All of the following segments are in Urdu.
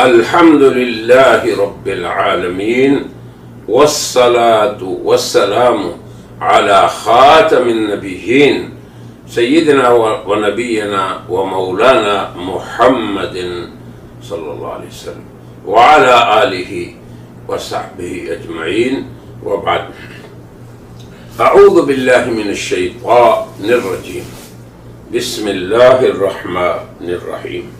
الحمد للہ رب العالمین والصلاة والسلام علی خاتم النبیین سیدنا و نبینا و مولانا محمد صلی اللہ علیہ وسلم وعلی آلہ وصحبہ اجمعین وبعد. اعوذ باللہ من الشیطان الرجیم. بسم اللہ الرحمن الرحیم.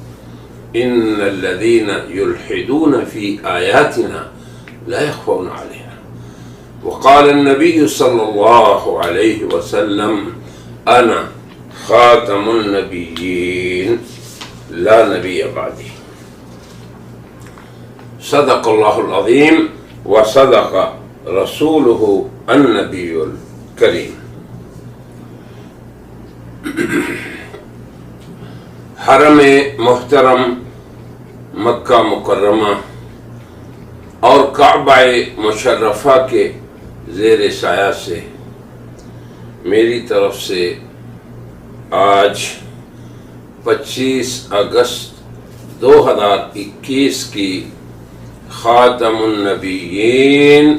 ان الذين يلحدون في آياتنا لا يخفون علينا. وقال النبي صلى الله عليه وسلم انا خاتم النبيين لا نبي بعدي. صدق الله العظيم وصدق رسوله النبي الكريم. حرم محترم مکہ مکرمہ اور کعبہ مشرفہ کے زیر سایہ سے میری طرف سے آج 25 اگست 2021 کی خاتم النبیین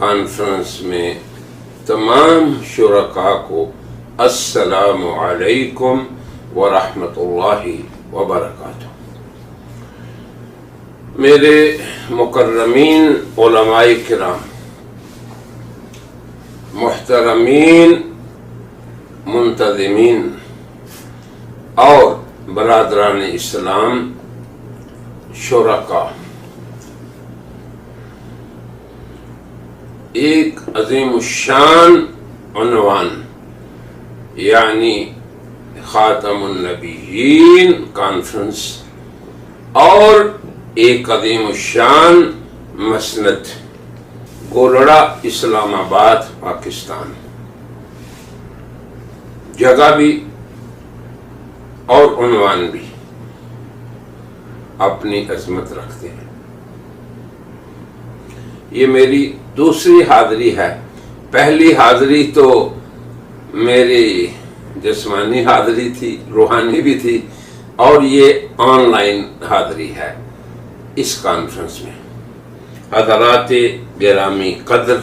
کانفرنس میں تمام شرکاء کو السلام علیکم ورحمۃ اللہ وبرکاتہ. میرے مکرمین علماء کرام، محترمین منتظمین اور برادران اسلام شرکاء، ایک عظیم الشان عنوان یعنی خاتم النبیین کانفرنس اور ایک عظیم الشان مسند گولڑا اسلام آباد پاکستان، جگہ بھی اور عنوان بھی اپنی عظمت رکھتے ہیں. یہ میری دوسری حاضری ہے. پہلی حاضری تو میری جسمانی حاضری تھی، روحانی بھی تھی، اور یہ آن لائن حاضری ہے اس کانفرنس میں. حضرات گرامی قدر،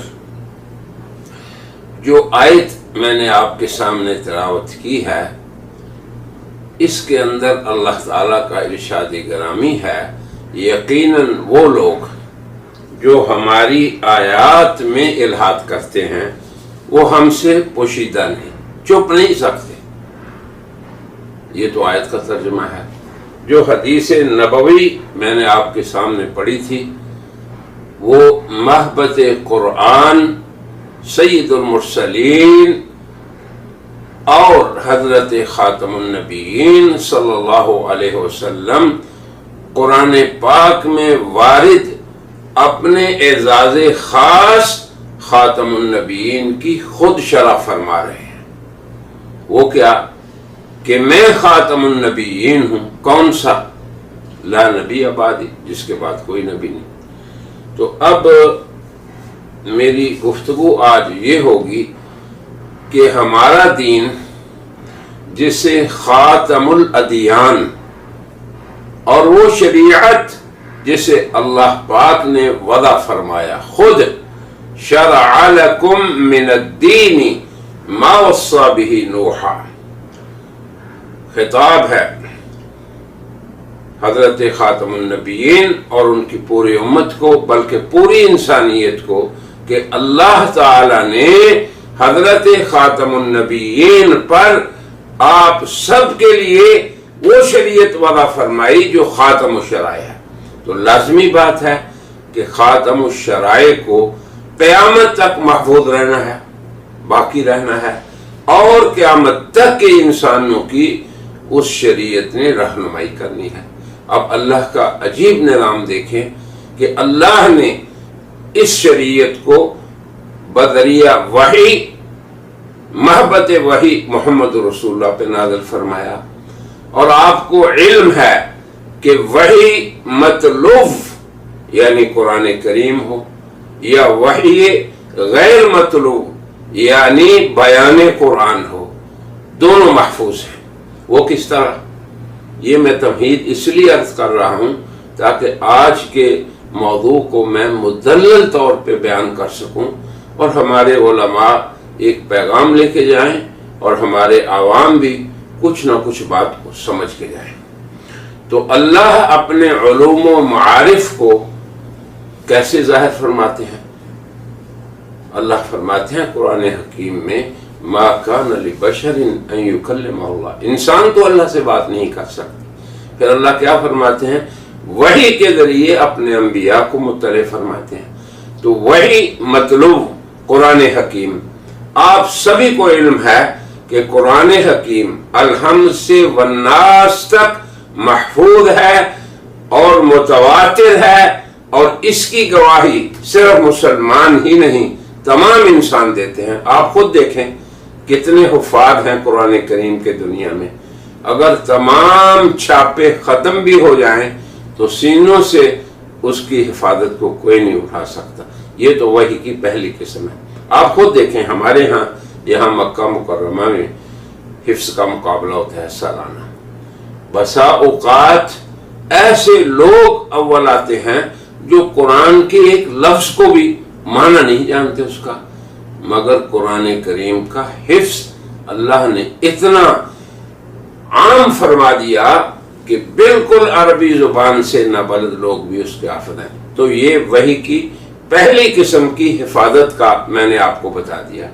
جو آیت میں نے آپ کے سامنے تلاوت کی ہے اس کے اندر اللہ تعالیٰ کا ارشاد گرامی ہے، یقیناً وہ لوگ جو ہماری آیات میں الحاد کرتے ہیں وہ ہم سے پوشیدہ نہیں، چھپ نہیں سکتے. یہ تو آیت کا ترجمہ ہے. جو حدیث نبوی میں نے آپ کے سامنے پڑھی تھی وہ محبت قرآن سید المرسلین اور حضرت خاتم النبیین صلی اللہ علیہ وسلم قرآن پاک میں وارد اپنے اعزاز خاص خاتم النبیین کی خود شرح فرما رہے ہیں. وہ کیا کہ میں خاتم النبیین ہوں. کون سا؟ لا نبی بعدی، جس کے بعد کوئی نبی نہیں. تو اب میری گفتگو آج یہ ہوگی کہ ہمارا دین جسے خاتم الادیان اور وہ شریعت جسے اللہ پاک نے وضع فرمایا، خود شرع لکم من الدین ما وصى به نوحا، خطاب ہے حضرت خاتم النبیین اور ان کی پوری امت کو، بلکہ پوری انسانیت کو، کہ اللہ تعالی نے حضرت خاتم النبیین پر آپ سب کے لیے وہ شریعت وضع فرمائی جو خاتم الشرائع ہے. تو لازمی بات ہے کہ خاتم الشرائع کو قیامت تک محفوظ رہنا ہے، باقی رہنا ہے، اور قیامت تک کے انسانوں کی اس شریعت نے رہنمائی کرنی ہے. اب اللہ کا عجیب نظام دیکھیں کہ اللہ نے اس شریعت کو بذریعہ وحی، محبت وحی محمد رسول اللہ پہ نازل فرمایا. اور آپ کو علم ہے کہ وحی مطلوب یعنی قرآن کریم ہو یا وحی غیر مطلوب یعنی بیان قرآن ہو، دونوں محفوظ ہیں. وہ کس طرح؟ یہ میں تمہید اس لیے عرض کر رہا ہوں تاکہ آج کے موضوع کو میں مدلل طور پہ بیان کر سکوں اور ہمارے علماء ایک پیغام لے کے جائیں اور ہمارے عوام بھی کچھ نہ کچھ بات کو سمجھ کے جائیں۔ تو اللہ اپنے علوم و معارف کو کیسے ظاہر فرماتے ہیں؟ اللہ فرماتے ہیں قرآن حکیم میں ما کان لبشر ان یکلمہ اللہ، انسان تو اللہ سے بات نہیں کر سکتا۔ پھر اللہ کیا فرماتے ہیں؟ وحی کے ذریعے اپنے انبیاء کو مطلع فرماتے ہیں۔ تو وہی مطلوب قرآن حکیم، آپ سبھی کو علم ہے کہ قرآن حکیم الحمد سے والناس تک محفوظ ہے اور متواتر ہے، اور اس کی گواہی صرف مسلمان ہی نہیں تمام انسان دیتے ہیں۔ آپ خود دیکھیں کتنے حفاظ ہیں قرآن کریم کے دنیا میں، اگر تمام چھاپے ختم بھی ہو جائیں تو سینوں سے اس کی حفاظت کو کوئی نہیں اٹھا سکتا۔ یہ تو وحی کی پہلی قسم ہے۔ آپ خود دیکھیں ہمارے ہاں یہاں مکہ مکرمہ میں حفظ کا مقابلہ ہوتا ہے سالانہ، بسا اوقات ایسے لوگ اول آتے ہیں جو قرآن کے ایک لفظ کو بھی معنی نہیں جانتے اس کا، مگر قرآن کریم کا حفظ اللہ نے اتنا عام فرما دیا کہ بالکل عربی زبان سے نابلد لوگ بھی اس کے حافظ ہیں۔ تو یہ وحی کی پہلی قسم کی حفاظت کا میں نے آپ کو بتا دیا۔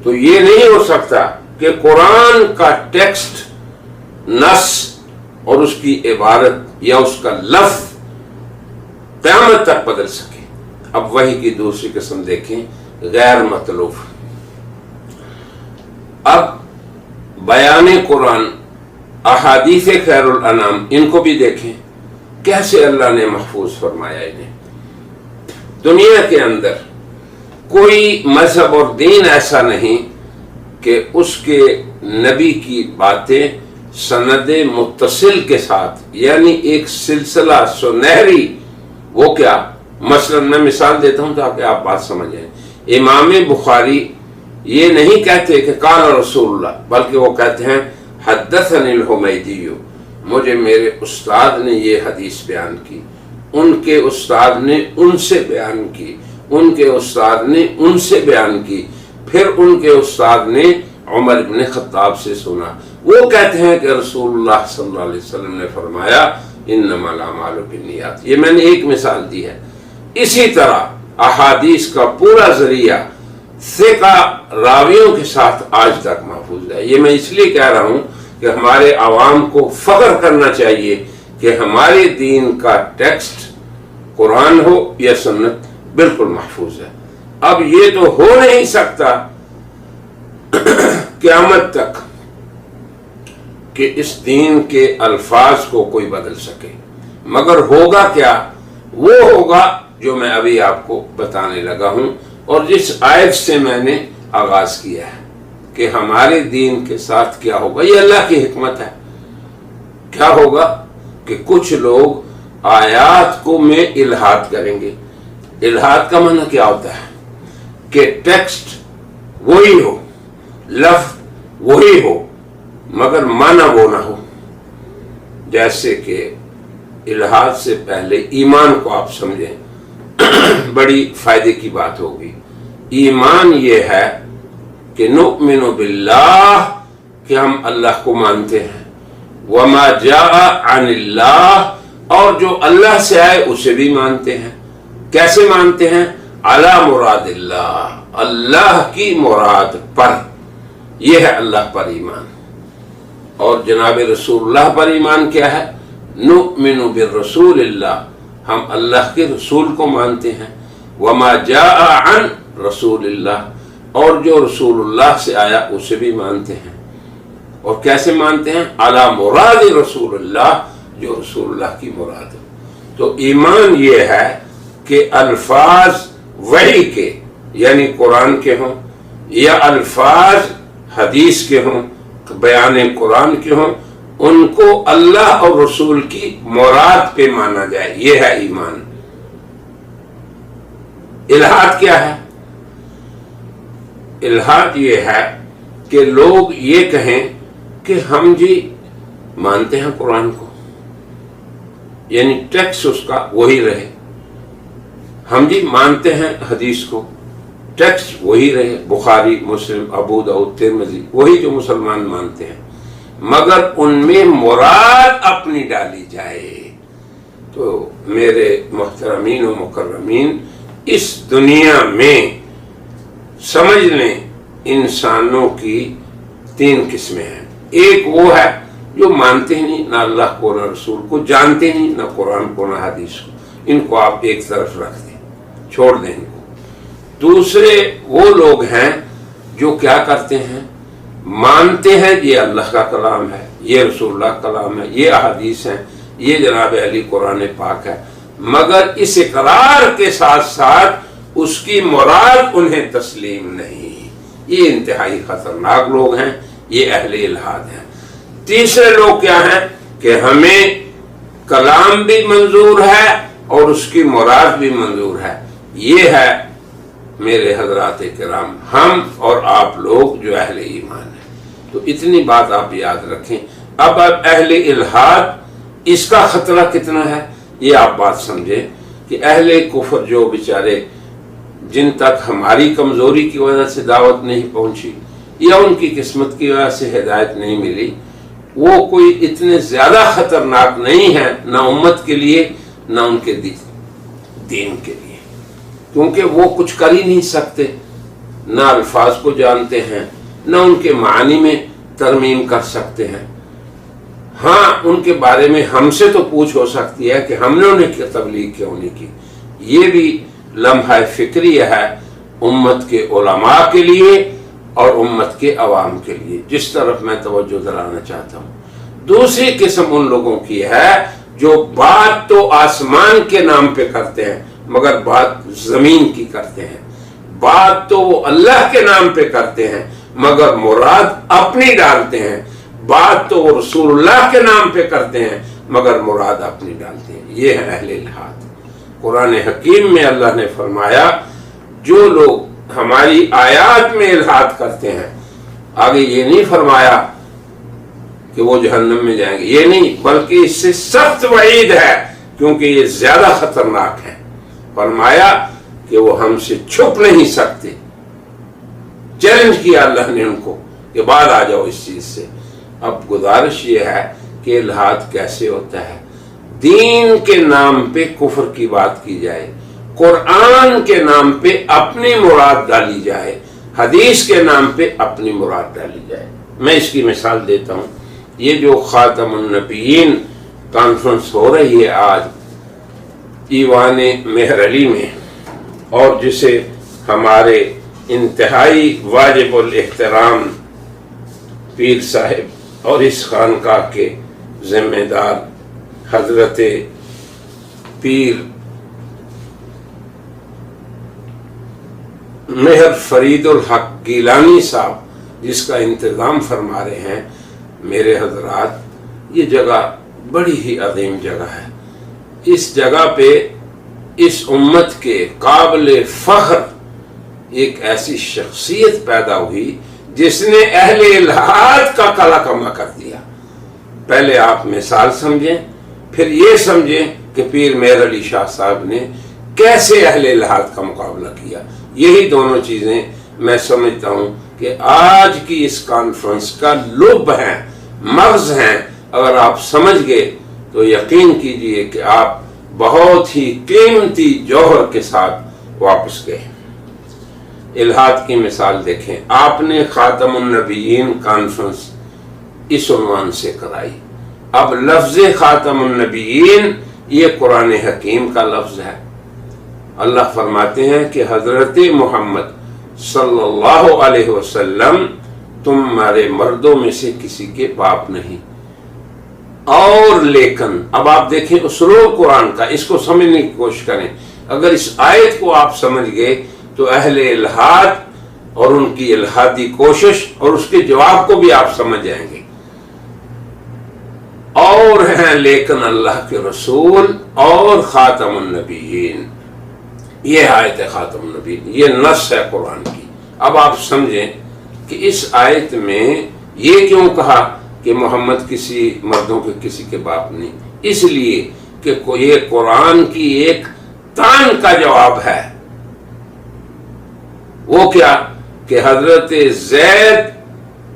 تو یہ نہیں ہو سکتا کہ قرآن کا ٹیکسٹ، نص اور اس کی عبارت یا اس کا لفظ قیامت تک بدل سکے۔ اب وحی کی دوسری قسم دیکھیں، غیر مطلوب۔ اب بیان قرآن، احادیث خیر الانام، ان کو بھی دیکھیں کیسے اللہ نے محفوظ فرمایا انہیں۔ دنیا کے اندر کوئی مذہب اور دین ایسا نہیں کہ اس کے نبی کی باتیں سند متصل کے ساتھ، یعنی ایک سلسلہ سنہری، وہ کیا؟ مثلا میں مثال دیتا ہوں تاکہ آپ بات سمجھیں۔ امام بخاری یہ نہیں کہتے کہ قال رسول اللہ، بلکہ وہ کہتے ہیں حدثنی الحمیدی، مجھے میرے استاد نے یہ حدیث بیان کی، ان کے استاد نے ان سے بیان کی، ان کے استاد نے ان سے بیان کی، پھر ان کے استاد نے عمر بن خطاب سے سنا۔ وہ کہتے ہیں کہ رسول اللہ صلی اللہ علیہ وسلم نے فرمایا انما الاعمال بالنیات۔ یہ میں نے ایک مثال دی ہے۔ اسی طرح احادیث کا پورا ذریعہ ثقہ راویوں کے ساتھ آج تک محفوظ ہے۔ یہ میں اس لیے کہہ رہا ہوں کہ ہمارے عوام کو فخر کرنا چاہیے کہ ہمارے دین کا ٹیکسٹ قرآن ہو یا سنت بالکل محفوظ ہے۔ اب یہ تو ہو نہیں سکتا قیامت تک کہ اس دین کے الفاظ کو کوئی بدل سکے، مگر ہوگا کیا؟ وہ ہوگا جو میں ابھی آپ کو بتانے لگا ہوں، اور جس آیت سے میں نے آغاز کیا ہے کہ ہمارے دین کے ساتھ کیا ہوگا۔ یہ اللہ کی حکمت ہے۔ کیا ہوگا کہ کچھ لوگ آیات کو میں الہاد کریں گے۔ الہاد کا معنی کیا ہوتا ہے؟ کہ ٹیکسٹ وہی ہو، لفظ وہی ہو، مگر معنی وہ نہ ہو۔ جیسے کہ الہاد سے پہلے ایمان کو آپ سمجھیں، بڑی فائدے کی بات ہوگی۔ ایمان یہ ہے کہ نؤمن باللہ، کہ ہم اللہ کو مانتے ہیں، وما جاء عن اللہ، اور جو اللہ سے آئے اسے بھی مانتے ہیں۔ کیسے مانتے ہیں؟ علی مراد اللہ، اللہ کی مراد پر۔ یہ ہے اللہ پر ایمان۔ اور جناب رسول اللہ پر ایمان کیا ہے؟ نؤمن بالرسول اللہ، ہم اللہ کے رسول کو مانتے ہیں، وما جاء عن رسول اللہ، اور جو رسول اللہ سے آیا اسے بھی مانتے ہیں۔ اور کیسے مانتے ہیں؟ علی مراد رسول اللہ، جو رسول اللہ کی مراد ہے۔ تو ایمان یہ ہے کہ الفاظ وحی کے یعنی قرآن کے ہوں، یا الفاظ حدیث کے ہوں، بیان قرآن کے ہوں، ان کو اللہ اور رسول کی مراد پہ مانا جائے۔ یہ ہے ایمان۔ الہاد کیا ہے؟ الہاد یہ ہے کہ لوگ یہ کہیں کہ ہم جی مانتے ہیں قرآن کو، یعنی ٹیکس اس کا وہی رہے. ہم جی مانتے ہیں حدیث کو، ٹیکس وہی رہے، بخاری، مسلم، ابو داؤد، ترمذی، وہی جو مسلمان مانتے ہیں، مگر ان میں مراد اپنی ڈالی جائے. تو میرے محترمین و مکرمین، اس دنیا میں سمجھ لیں انسانوں کی 3 قسمیں ہیں. ایک وہ ہے جو مانتے ہی نہیں، نہ اللہ کو نہ رسول کو، جانتے نہیں نہ قرآن کو نہ حدیث کو. ان کو آپ ایک طرف رکھ دیں، چھوڑ دیں ان کو. دوسرے وہ لوگ ہیں جو کیا کرتے ہیں، مانتے ہیں یہ اللہ کا کلام ہے، یہ رسول اللہ کا کلام ہے، یہ احادیث ہیں، یہ جناب علی قرآن پاک ہے، مگر اس اقرار کے ساتھ ساتھ اس کی مراد انہیں تسلیم نہیں. یہ انتہائی خطرناک لوگ ہیں، یہ اہل الحاد ہیں. تیسرے لوگ کیا ہیں کہ ہمیں کلام بھی منظور ہے اور اس کی مراد بھی منظور ہے. یہ ہے میرے حضرات کرام ہم اور آپ لوگ جو اہل ایمان ہیں. تو اتنی بات آپ یاد رکھیں. اب اہل الحاد، اس کا خطرہ کتنا ہے یہ آپ بات سمجھیں کہ اہل کفر جو بیچارے جن تک ہماری کمزوری کی وجہ سے دعوت نہیں پہنچی یا ان کی قسمت کی وجہ سے ہدایت نہیں ملی، وہ کوئی اتنے زیادہ خطرناک نہیں ہے، نہ امت کے لیے نہ ان کے دین کے لیے، کیونکہ وہ کچھ کر ہی نہیں سکتے، نہ الفاظ کو جانتے ہیں نہ ان کے معنی میں ترمیم کر سکتے ہیں. ہاں ان کے بارے میں ہم سے تو پوچھ ہو سکتی ہے کہ ہم نے انہیں تبلیغ کیوں نہیں کی. یہ بھی لمحہ فکری ہے امت کے علماء کے لیے اور امت کے عوام کے لیے، جس طرف میں توجہ دلانا چاہتا ہوں. دوسری قسم ان لوگوں کی ہے جو بات تو آسمان کے نام پہ کرتے ہیں مگر بات زمین کی کرتے ہیں، بات تو وہ اللہ کے نام پہ کرتے ہیں مگر مراد اپنی ڈالتے ہیں، بات تو وہ رسول اللہ کے نام پہ کرتے ہیں مگر مراد اپنی ڈالتے ہیں. یہ ہے اہل الحاد. قرآن حکیم میں اللہ نے فرمایا جو لوگ ہماری آیات میں الحاد کرتے ہیں، آگے یہ نہیں فرمایا کہ وہ جہنم میں جائیں گے، یہ نہیں، بلکہ اس سے سخت وعید ہے کیونکہ یہ زیادہ خطرناک ہے. فرمایا کہ وہ ہم سے چھپ نہیں سکتے. چیلنج کیا اللہ نے ان کو کہ بعد آ جاؤ اس چیز سے. اب گزارش یہ ہے کہ الحاد کیسے ہوتا ہے، دین کے نام پہ کفر کی بات کی جائے، قرآن کے نام پہ اپنی مراد ڈالی جائے، حدیث کے نام پہ اپنی مراد ڈالی جائے. میں اس کی مثال دیتا ہوں. یہ جو خاتم النبیین کانفرنس ہو رہی ہے آج ایوان مہر علی میں، اور جسے ہمارے انتہائی واجب الاحترام پیر صاحب اور اس خانقاہ کے ذمہ دار حضرت پیر مہر فرید الحق گیلانی صاحب جس کا انتظام فرما رہے ہیں، میرے حضرات یہ جگہ بڑی ہی عظیم جگہ ہے. اس جگہ پہ اس امت کے قابل فخر ایک ایسی شخصیت پیدا ہوئی جس نے اہل الحاد کا کلا کما کر دیا. پہلے آپ مثال سمجھیں، پھر یہ سمجھیں کہ پیر مہر علی شاہ صاحب نے کیسے اہل الحاد کا مقابلہ کیا. یہی دونوں چیزیں میں سمجھتا ہوں کہ آج کی اس کانفرنس کا لب ہیں، مغز ہیں. اگر آپ سمجھ گئے تو یقین کیجئے کہ آپ بہت ہی قیمتی جوہر کے ساتھ واپس گئے. الحاد کی مثال دیکھیں. آپ نے خاتم النبیین کانفرنس اس عنوان سے کرائی. اب لفظ خاتم النبیین یہ قرآن حکیم کا لفظ ہے. اللہ فرماتے ہیں کہ حضرت محمد صلی اللہ علیہ وسلم تمہارے مردوں میں سے کسی کے باپ نہیں. اور لیکن اب آپ دیکھیں اسلوب قرآن کا، اس کو سمجھنے کی کوشش کریں. اگر اس آیت کو آپ سمجھ گئے تو اہل الحاد اور ان کی الحادی کوشش اور اس کے جواب کو بھی آپ سمجھ جائیں گے. اور ہیں لیکن اللہ کے رسول اور خاتم النبیین، یہ آیت ہے خاتم النبیین، یہ نص ہے قرآن کی. اب آپ سمجھیں کہ اس آیت میں یہ کیوں کہا کہ محمد کسی مردوں کے کسی کے باپ نہیں. اس لیے کہ یہ قرآن کی ایک تان کا جواب ہے۔ وہ کیا کہ حضرت زید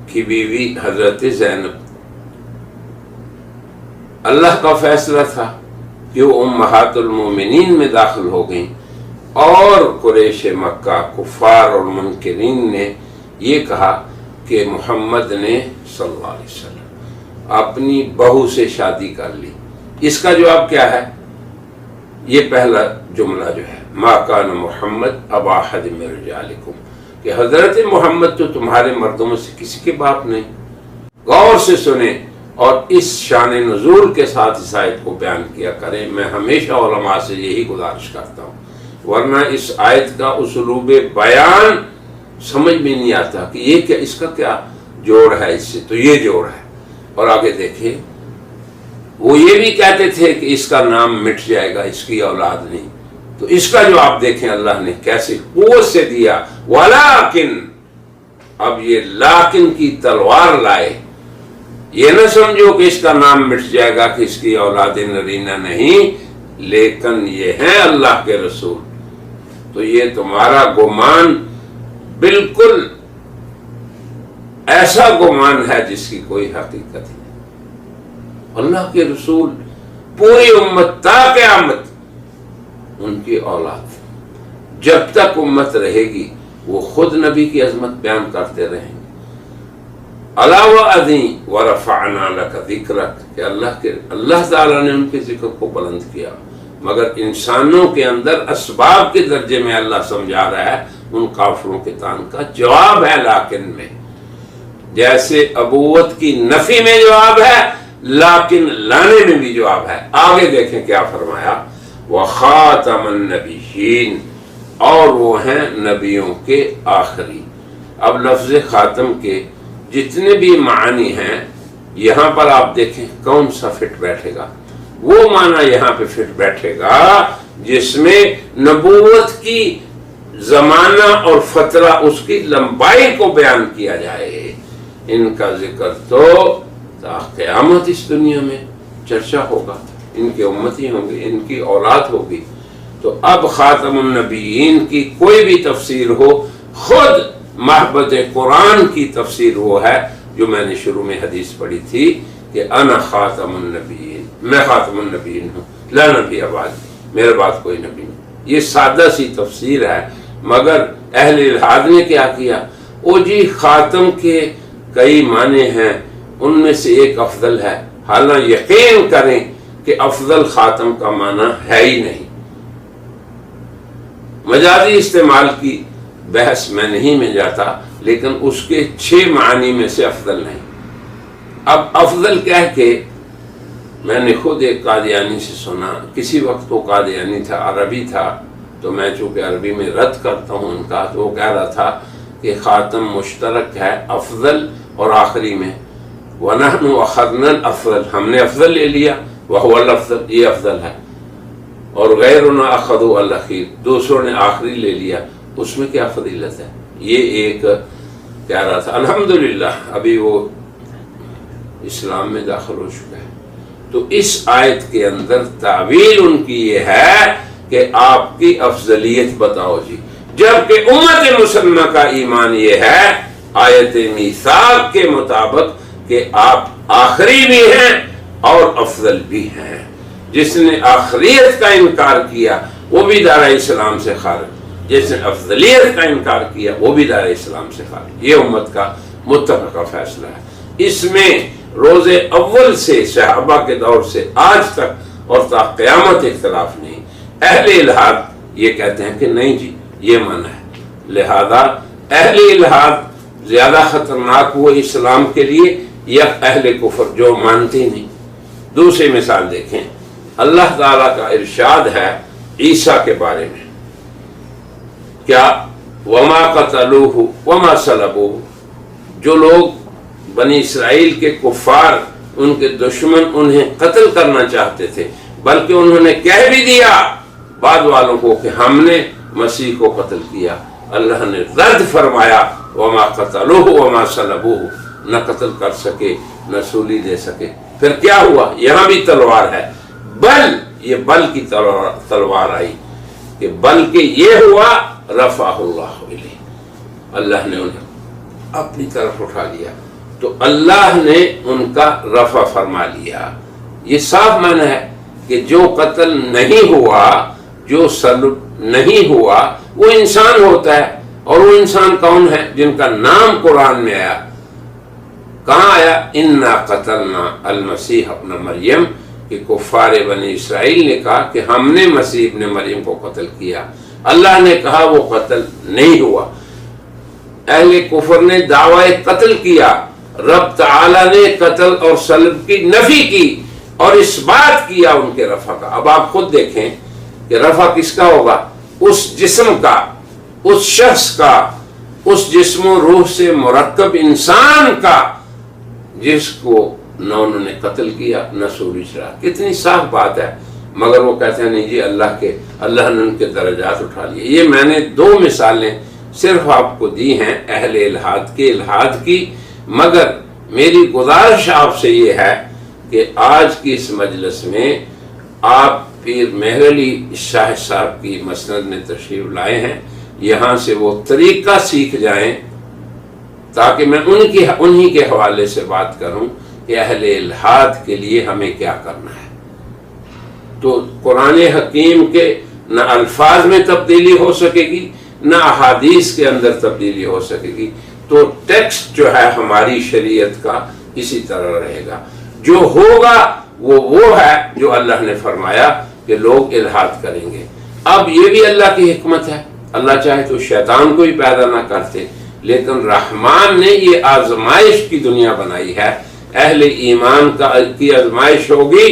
کی بیوی حضرت زینب، اللہ کا فیصلہ تھا کہ وہ امہات المومنین میں داخل ہو گئیں، اور قریش مکہ کفار اور منکرین نے یہ کہا کہ محمد نے صلی اللہ علیہ وسلم اپنی بہو سے شادی کر لی۔ اس کا جواب کیا ہے؟ یہ پہلا جملہ جو ہے ما کان محمد ابا احد من رجالکم، کہ حضرت محمد تو تمہارے مردوں میں سے کسی کے باپ نہیں۔ غور سے سنیں اور اس شان نزول کے ساتھ اس آیت کو بیان کیا کریں۔ میں ہمیشہ علماء سے یہی گزارش کرتا ہوں، ورنہ اس آیت کا اسلوب بیان سمجھ میں نہیں آتا کہ یہ کیا، اس کا کیا جوڑ ہے اس سے، تو یہ جوڑ ہے۔ اور آگے دیکھیں، وہ یہ بھی کہتے تھے کہ اس کا نام مٹ جائے گا، اس کی اولاد نہیں، تو اس کا جواب دیکھیں اللہ نے کیسے قوت سے دیا، ولیکن، اب یہ لیکن کی تلوار لائے۔ یہ نہ سمجھو کہ اس کا نام مٹ جائے گا کہ اس کی اولاد نرینہ نہیں، لیکن یہ ہے اللہ کے رسول، تو یہ تمہارا گمان بالکل ایسا گمان ہے جس کی کوئی حقیقت نہیں۔ اللہ کے رسول پوری امت تا قیامت ان کی اولاد، جب تک امت رہے گی وہ خود نبی کی عظمت بیان کرتے رہیں گے۔ علاوہ ازیں ورفعنا لک ذکرک، کہ اللہ تعالیٰ نے ان کے ذکر کو بلند کیا، مگر انسانوں کے اندر اسباب کے درجے میں اللہ سمجھا رہا ہے ان کافروں کے تان کا جواب ہے لیکن میں، جیسے ابوت کی نفی میں جواب ہے لیکن لانے میں بھی جواب ہے۔ آگے دیکھیں کیا فرمایا، وخاتم النبیین، اور وہ ہیں نبیوں کے آخری۔ اب لفظ خاتم کے جتنے بھی معنی ہیں یہاں پر آپ دیکھیں کون سا فٹ بیٹھے گا، وہ معنی یہاں پہ فٹ بیٹھے گا جس میں نبوت کی زمانہ اور فترہ اس کی لمبائی کو بیان کیا جائے۔ ان کا ذکر تو تا قیامت اس دنیا میں چرچا ہوگا، ان کے امتی ہوں گے، ان کی اولاد ہوگی۔ تو اب خاتم النبیین کی کوئی بھی تفسیر ہو، خود محبت قرآن کی تفسیر وہ ہے جو میں نے شروع میں حدیث پڑھی تھی کہ انا خاتم النبیین، میں خاتم النبیین ہوں، لا نبی بعد، میرے بعد کوئی نبی نہیں۔ یہ سادہ سی تفسیر ہے، مگر اہل الحاد نے کیا کیا، او جی خاتم کے کئی معنی ہیں، ان میں سے ایک افضل ہے، حالانکہ یقین کریں کہ افضل خاتم کا معنی ہے ہی نہیں۔ مجازی استعمال کی بحث میں نہیں میں جاتا، لیکن اس کے 6 معنی میں سے افضل نہیں۔ اب افضل کہہ کے میں نے خود ایک قادیانی سے سنا، کسی وقت وہ قادیانی تھا، عربی تھا، تو میں چونکہ عربی میں رد کرتا ہوں ان کا، تو وہ کہہ رہا تھا کہ خاتم مشترک ہے افضل اور آخری میں، وَنَحْنُ أَخَذْنَا الْأَفْضَلَ، ہم نے افضل لے لیا، وَهُوَ الْأَفْضَلُ، یہ افضل ہے، اور غَيْرُنَا أَخَذُوا الْأَخِيرَ، دوسروں نے آخری لے لیا، اس میں کیا فضیلت ہے؟ یہ ایک کہہ رہا تھا۔ الحمدللہ ابھی وہ اسلام میں داخل ہو چکا ہے۔ تو اس آیت کے اندر تعویل ان کی یہ ہے کہ آپ کی افضلیت بتاؤ جی، جبکہ امت مسلمہ کا ایمان یہ ہے آیت میثاق کے مطابق کہ آپ آخری بھی ہیں اور افضل بھی ہیں۔ جس نے آخریت کا انکار کیا وہ بھی دار اسلام سے خارج، جس نے افضلیت کا انکار کیا وہ بھی دار اسلام سے خارج۔ یہ امت کا متفقہ فیصلہ ہے۔ اس میں روز اول سے صحابہ کے دور سے آج تک اور تا قیامت اختلاف نہیں۔ اہل الحاد یہ کہتے ہیں کہ نہیں جی یہ معنی ہے، لہذا اہل الحاد زیادہ خطرناک ہوئے اسلام کے لیے یا اہل کفر جو مانتے نہیں۔ دوسری مثال دیکھیں، اللہ تعالیٰ کا ارشاد ہے عیسیٰ کے بارے میں، کیا وما قتلوہ وما صلبوہ، جو لوگ بنی اسرائیل کے کفار، ان کے دشمن انہیں قتل کرنا چاہتے تھے، بلکہ انہوں نے کہہ بھی دیا بعد والوں کو کہ ہم نے مسیح کو قتل کیا، اللہ نے رد فرمایا وما قتلوہ وما صلبوہ، نہ قتل کر سکے نہ سولی دے سکے۔ پھر کیا ہوا؟ یہاں بھی تلوار ہے، بل یہ بل کی تلوار آئی کہ بلکہ یہ ہوا رفعہ اللہ الیہ، اللہ نے انہیں اپنی طرف اٹھا لیا، تو اللہ نے ان کا رفع فرما لیا۔ یہ صاف معنی ہے کہ جو قتل نہیں ہوا، جو سلب نہیں ہوا، وہ انسان ہوتا ہے، اور وہ انسان کون ہے؟ جن کا نام قرآن میں آیا۔ کہاں آیا؟ انا قتلنا المسیح ابن مریم، کہ کفار بنی اسرائیل نے کہا کہ ہم نے مسیح ابن مریم کو قتل کیا۔ اللہ نے کہا وہ قتل نہیں ہوا۔ اہل کفر نے دعوی قتل کیا، رب تعالی نے قتل اور صلب کی نفی کی اور اس بات کیا ان کے رفع کا۔ اب آپ خود دیکھیں کہ رفع کس کا ہوگا؟ اس جسم کا، اس شخص کا، اس جسم و روح سے مرکب انسان کا، جس کو نہ انہوں نے قتل کیا نہ سوری چڑھا۔ کتنی صاف بات ہے، مگر وہ کہتے ہیں نہیں جی اللہ نے ان کے درجات اٹھا لیے۔ یہ میں نے 2 مثالیں صرف آپ کو دی ہیں اہل الحاد کے الحاد کی، مگر میری گزارش آپ سے یہ ہے کہ آج کی اس مجلس میں آپ پیر مہر علی شاہ صاحب کی مسند میں تشریف لائے ہیں، یہاں سے وہ طریقہ سیکھ جائیں تاکہ میں انہی کے حوالے سے بات کروں کہ اہل الحاد کے لیے ہمیں کیا کرنا ہے۔ تو قرآن حکیم کے نہ الفاظ میں تبدیلی ہو سکے گی، نہ احادیث کے اندر تبدیلی ہو سکے گی، تو ٹیکسٹ جو ہے ہماری شریعت کا اسی طرح رہے گا۔ جو ہوگا وہ ہے جو اللہ نے فرمایا کہ لوگ الحاد کریں گے۔ اب یہ بھی اللہ کی حکمت ہے، اللہ چاہے تو شیطان کو ہی پیدا نہ کرتے، لیکن رحمان نے یہ آزمائش کی دنیا بنائی ہے۔ اہل ایمان کی آزمائش ہوگی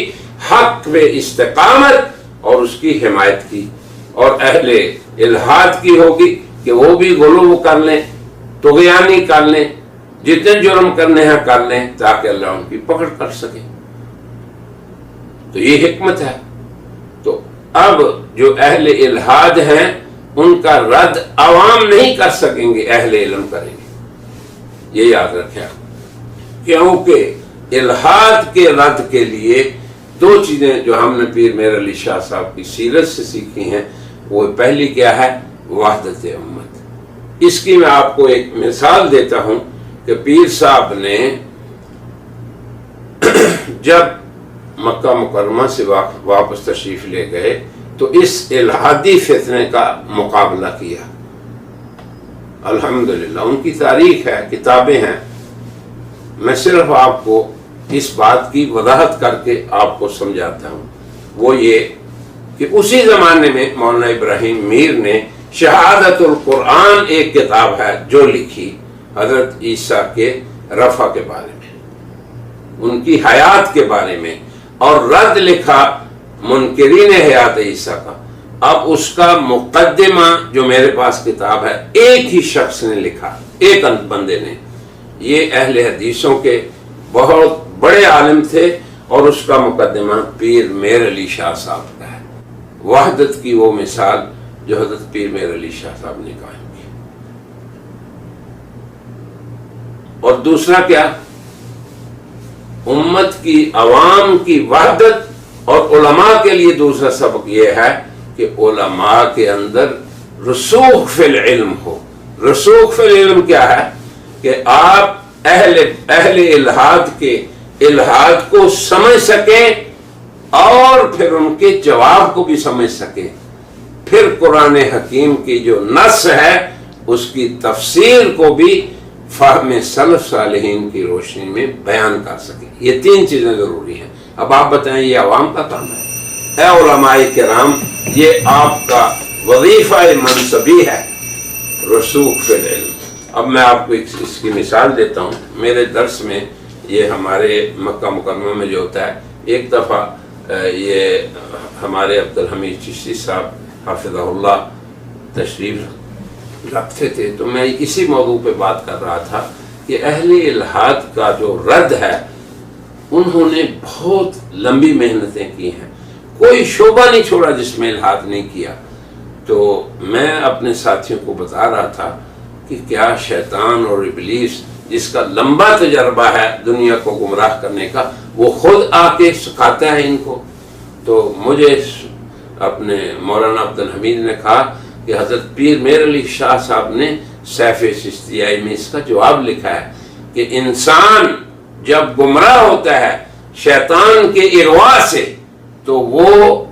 حق پہ استقامت اور اس کی حمایت کی، اور اہل الحاد کی ہوگی کہ وہ بھی غلو کر لیں، طغیانی کر لیں، جتنے جرم کرنے ہیں کر لیں، تاکہ اللہ ان کی پکڑ کر سکے۔ تو یہ حکمت ہے۔ تو اب جو اہل الحاد ہیں ان کا رد عوام نہیں کر سکیں گے، اہل علم کریں گے، یہ یاد رکھیں، کیونکہ الحاد کے رد کے لیے 2 چیزیں جو ہم نے پیر مہر علی شاہ صاحب کی سیرت سے سیکھی ہیں، وہ پہلی کیا ہے؟ وحدت امت۔ اس کی میں آپ کو ایک مثال دیتا ہوں کہ پیر صاحب نے جب مکہ مکرمہ سے واپس تشریف لے گئے تو اس الحادی فتنے کا مقابلہ کیا۔ الحمدللہ ان کی تاریخ ہے، کتابیں ہیں، میں صرف آپ کو اس بات کی وضاحت کر کے آپ کو سمجھاتا ہوں۔ وہ یہ کہ اسی زمانے میں مولانا ابراہیم میر نے شہادت القرآن ایک کتاب ہے جو لکھی حضرت عیسیٰ کے رفع کے بارے میں، ان کی حیات کے بارے میں، اور رد لکھا منکرین حیات عیسیٰ کا۔ اب اس کا مقدمہ جو میرے پاس کتاب ہے ایک ہی شخص نے لکھا، ایک بندے نے، یہ اہل حدیثوں کے بہت بڑے عالم تھے، اور اس کا مقدمہ پیر مہر علی شاہ صاحب کا ہے۔ وحدت کی وہ مثال جو حضرت پیر مہر علی شاہ صاحب نے قائم کی۔ اور دوسرا کیا؟ امت کی، عوام کی وحدت، اور علماء کے لیے دوسرا سبق یہ ہے کہ علماء کے اندر رسوخ فی العلم ہو۔ رسوخ فی العلم کیا ہے؟ کہ آپ اہل الحاد کے الحاد کو سمجھ سکیں اور پھر ان کے جواب کو بھی سمجھ سکیں، پھر قرآن حکیم کی جو نص ہے اس کی تفسیر کو بھی فہم سلف صالحین کی روشنی میں بیان کر سکیں۔ یہ 3 چیزیں ضروری ہیں۔ اب آپ بتائیں یہ عوام کا کام ہے؟ اے علماء کرام، یہ آپ کا وظیفہ منصبی ہے، رسوخ فی العلم۔ اب میں آپ کو اس کی مثال دیتا ہوں۔ میرے درس میں یہ ہمارے مکہ مکرمہ میں جو ہوتا ہے، ایک دفعہ یہ ہمارے عبدالحمید چشتی صاحب حفظہ اللہ تشریف رکھتے تھے، تو میں اسی موضوع پہ بات کر رہا تھا کہ اہل الحاد کا جو رد ہے انہوں نے بہت لمبی محنتیں کی ہیں، کوئی شعبہ نہیں چھوڑا جس میں الحاد نہیں کیا۔ تو میں اپنے ساتھیوں کو بتا رہا تھا کہ کیا شیطان اور ابلیس جس کا لمبا تجربہ ہے دنیا کو گمراہ کرنے کا، وہ خود آ کے سکھاتا ہے ان کو، تو مجھے اپنے مولانا عبدالحمید نے کہا کہ حضرت پیر میر علی شاہ صاحب نے سیف چشتیائی میں اس کا جواب لکھا ہے کہ انسان جب گمراہ ہوتا ہے شیطان کے اغوا سے تو وہ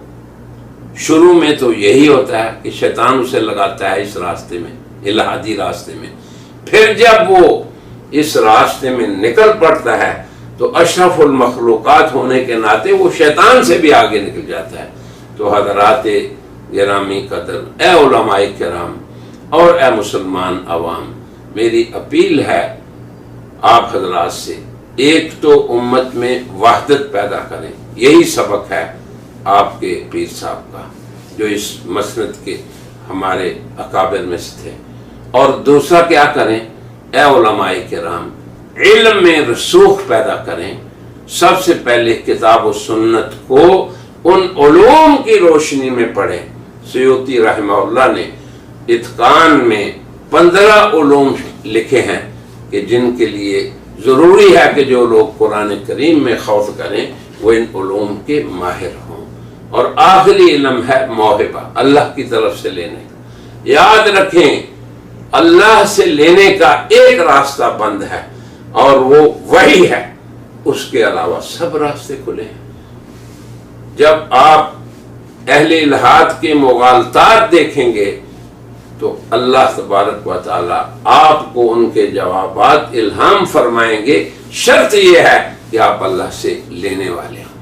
شروع میں تو یہی ہوتا ہے کہ شیطان اسے لگاتا ہے اس راستے میں، الہادی راستے میں، پھر جب وہ اس راستے میں نکل پڑتا ہے تو اشرف المخلوقات ہونے کے ناطے وہ شیطان سے بھی آگے نکل جاتا ہے۔ تو حضرات گرامی قدر، اے علماء کرام اور اے مسلمان عوام، میری اپیل ہے آپ حضرات سے، ایک تو امت میں وحدت پیدا کریں، یہی سبق ہے آپ کے پیر صاحب کا جو اس مسند کے ہمارے اکابر میں سے تھے، اور دوسرا کیا کریں، اے علماء کرام علم میں رسوخ پیدا کریں۔ سب سے پہلے کتاب و سنت کو ان علوم کی روشنی میں پڑھیں۔ سیوطی رحمہ اللہ نے اتقان میں 15 علوم لکھے ہیں کہ جن کے لیے ضروری ہے کہ جو لوگ قرآن کریم میں خوض کریں وہ ان علوم کے ماہر ہوں۔ اور آخری علم ہے موہبہ، اللہ کی طرف سے لینے کا۔ یاد رکھیں اللہ سے لینے کا ایک راستہ بند ہے اور وہ وہی ہے، اس کے علاوہ سب راستے کھلے ہیں۔ جب آپ اہل الہاد کے مغالطات دیکھیں گے تو اللہ تبارک و تعالی آپ کو ان کے جوابات الہام فرمائیں گے، شرط یہ ہے کہ آپ اللہ سے لینے والے ہوں۔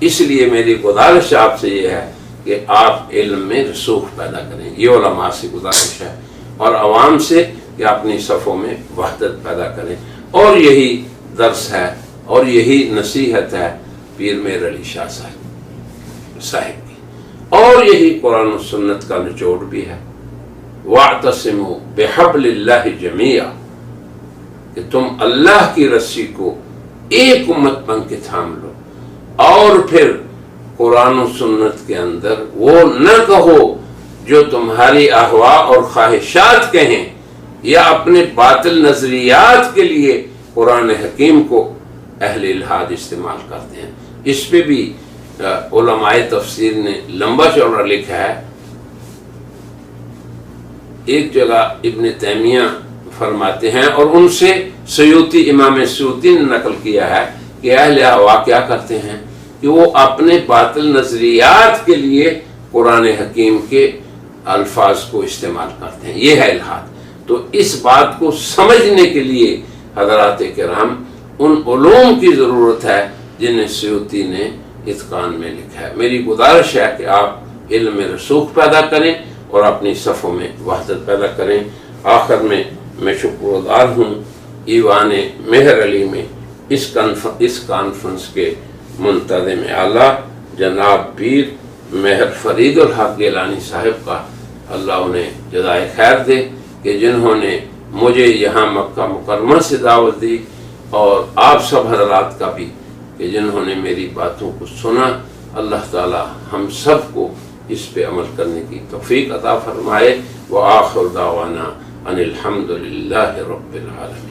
اس لیے میری گزارش آپ سے یہ ہے کہ آپ علم میں رسوخ پیدا کریں، یہ علماء سے گزارش ہے، اور عوام سے کہ اپنی صفوں میں وحدت پیدا کریں۔ اور یہی درس ہے اور یہی نصیحت ہے پیر میر علی شاہ صاحب کی، اور یہی قرآن و سنت کا نچوڑ بھی ہے۔ وَاعْتَصِمُوا بِحَبْلِ اللَّهِ جَمِيعًا، کہ تم اللہ کی رسی کو ایک امت بن کے تھام لو، اور پھر قرآن و سنت کے اندر وہ نہ کہو جو تمہاری احوا اور خواہشات کہیں، یا اپنے باطل نظریات کے لیے قرآن حکیم کو اہل الہاد استعمال کرتے ہیں۔ اس پہ بھی علماء تفسیر نے لمبا چوڑا لکھا ہے۔ ایک جگہ ابن تیمیہ فرماتے ہیں، اور ان سے سیوطی، امام سیوطی نے نقل کیا ہے کہ اہل احوا کیا کرتے ہیں کہ وہ اپنے باطل نظریات کے لیے قرآن حکیم کے الفاظ کو استعمال کرتے ہیں، یہ ہے الہاد۔ تو اس بات کو سمجھنے کے لیے حضرات کرام ان علوم کی ضرورت ہے جنہیں سیوطی نے اتقان میں لکھا ہے۔ میری گزارش ہے کہ آپ علم میں رسوخ پیدا کریں اور اپنی صفوں میں وحدت پیدا کریں۔ آخر میں شکرگزار ہوں ایوان مہر علی میں اس کانفرنس کے منتظم اعلیٰ جناب پیر مہر فرید الحق گیلانی صاحب کا، اللہ انہیں جزائے خیر دے کہ جنہوں نے مجھے یہاں مکہ مکرمہ سے دعوت دی، اور آپ سب حضرات کا بھی کہ جنہوں نے میری باتوں کو سنا۔ اللہ تعالی ہم سب کو اس پہ عمل کرنے کی توفیق عطا فرمائے۔ وآخر دعوانا ان الحمد للہ رب العالمین۔